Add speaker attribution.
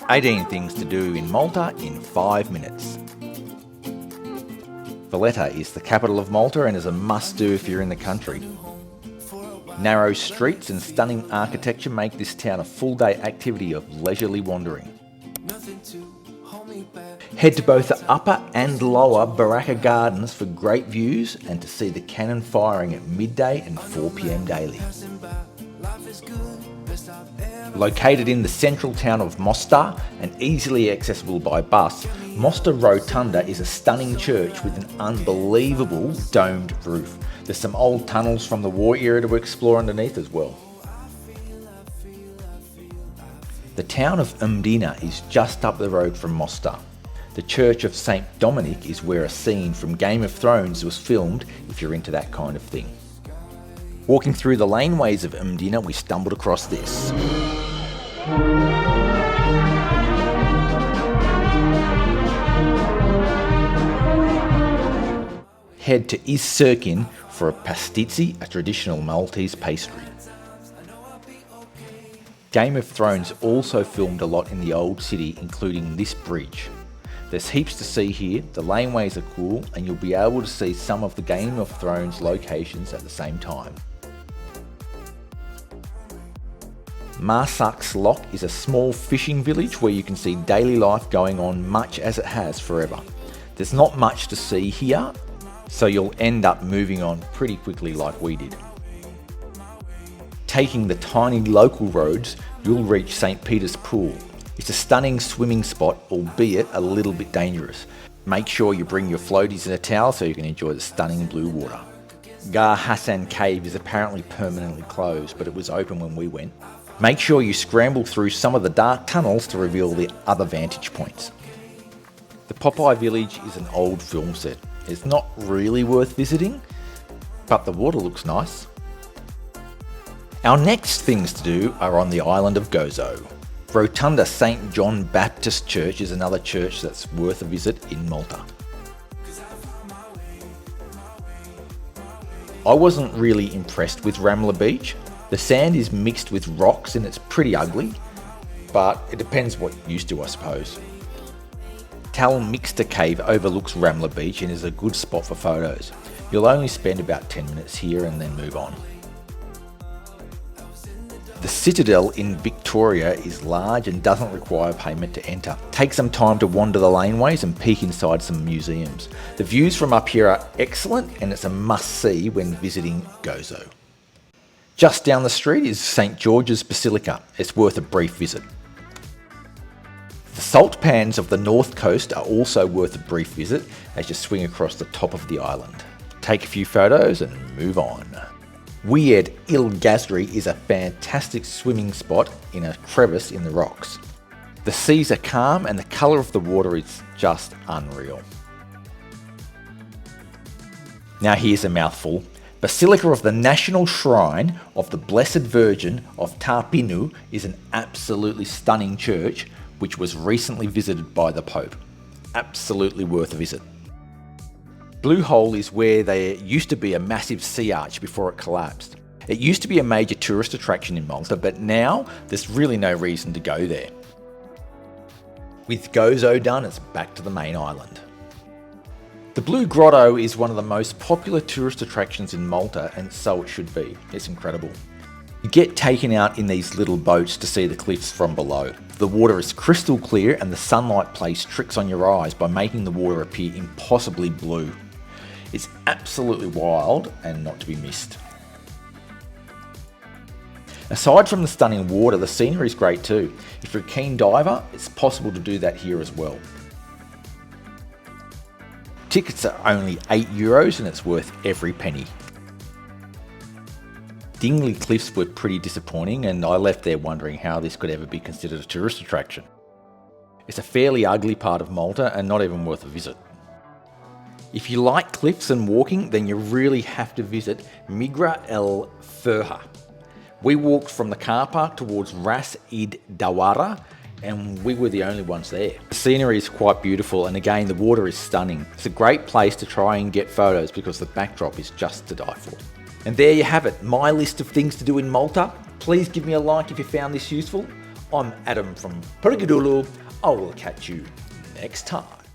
Speaker 1: 18 things to do in Malta in 5 minutes. Valletta is the capital of Malta and is a must-do if you're in the country. Narrow streets and stunning architecture make this town a full-day activity of leisurely wandering. Head to both the upper and lower Baraka Gardens for great views and to see the cannon firing at midday and 4 p.m. daily. Located in the central town of Mostar and easily accessible by bus, Mostar Rotunda is a stunning church with an unbelievable domed roof. There's some old tunnels from the war era to explore underneath as well. The town of Mdina is just up the road from Mostar. The Church of St. Dominic is where a scene from Game of Thrones was filmed, if you're into that kind of thing. Walking through the laneways of Mdina, we stumbled across this. Head to Izsirkin for a pastizzi, a traditional Maltese pastry. Game of Thrones also filmed a lot in the old city, including this bridge. There's heaps to see here, the laneways are cool, and you'll be able to see some of the Game of Thrones locations at the same time. Marsaks Lock is a small fishing village where you can see daily life going on much as it has forever. There's not much to see here, so you'll end up moving on pretty quickly like we did. Taking the tiny local roads, you'll reach St. Peter's Pool. It's a stunning swimming spot, albeit a little bit dangerous. Make sure you bring your floaties and a towel so you can enjoy the stunning blue water. Gar Hassan Cave is apparently permanently closed, but it was open when we went. Make sure you scramble through some of the dark tunnels to reveal the other vantage points. The Popeye Village is an old film set. It's not really worth visiting, but the water looks nice. Our next things to do are on the island of Gozo. Rotunda St. John Baptist Church is another church that's worth a visit in Malta. I wasn't really impressed with Ramla Beach. The sand is mixed with rocks and it's pretty ugly, but it depends what you're used to, I suppose. Tal Mixta Cave overlooks Ramla Beach and is a good spot for photos. You'll only spend about 10 minutes here and then move on. The Citadel in Victoria is large and doesn't require payment to enter. Take some time to wander the laneways and peek inside some museums. The views from up here are excellent and it's a must-see when visiting Gozo. Just down the street is St. George's Basilica. It's worth a brief visit. The salt pans of the north coast are also worth a brief visit as you swing across the top of the island. Take a few photos and move on. Weird Il Gazri is a fantastic swimming spot in a crevice in the rocks. The seas are calm and the colour of the water is just unreal. Now here's a mouthful. Basilica of the National Shrine of the Blessed Virgin of Tarpinu is an absolutely stunning church which was recently visited by the Pope. Absolutely worth a visit. Blue Hole is where there used to be a massive sea arch before it collapsed. It used to be a major tourist attraction in Malta, but now there's really no reason to go there. With Gozo done, it's back to the main island. The Blue Grotto is one of the most popular tourist attractions in Malta, and so it should be. It's incredible. You get taken out in these little boats to see the cliffs from below. The water is crystal clear and the sunlight plays tricks on your eyes by making the water appear impossibly blue. It's absolutely wild and not to be missed. Aside from the stunning water, the scenery is great too. If you're a keen diver, it's possible to do that here as well. Tickets are only €8 and it's worth every penny. Dingley Cliffs were pretty disappointing and I left there wondering how this could ever be considered a tourist attraction. It's a fairly ugly part of Malta and not even worth a visit. If you like cliffs and walking, then you really have to visit Migra El Furha. We walked from the car park towards Ras Id Dawara and we were the only ones there. The scenery is quite beautiful and again the water is stunning. It's a great place to try and get photos because the backdrop is just to die for. And there you have it, my list of things to do in Malta. Please give me a like if you found this useful. I'm Adam from Perigidulu. I will catch you next time.